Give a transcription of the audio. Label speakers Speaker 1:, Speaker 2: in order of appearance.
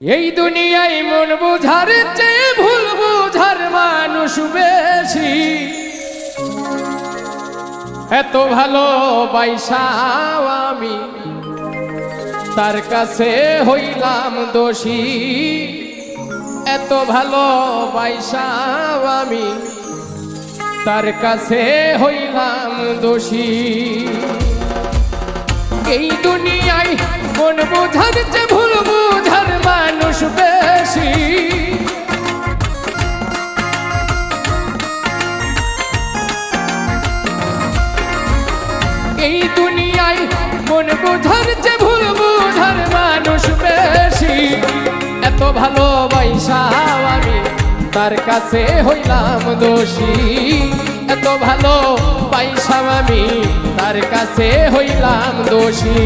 Speaker 1: এই দুনিয়ায় মন বুঝার চেয়ে ভুল বুঝার মানুষ বেশি। এত ভালো বাইসাও আমি তার কাছে হইলাম দোষী। এত ভালো বাইসাও আমি তার কাছে হইলাম দোষী। এই দুনিয়ায় মন বুঝার চেয়ে ভুল বুঝার মানুষ বেশি। এই দুনিয়ায় মন বুঝার চেয়ে ভুল বুঝার মানুষ বেশি। এত ভালোবাসাও আমি তার কাছে হইলাম দোষী। এত ভালো বাইসাও আমি তার কাছে হইলাম দোষী।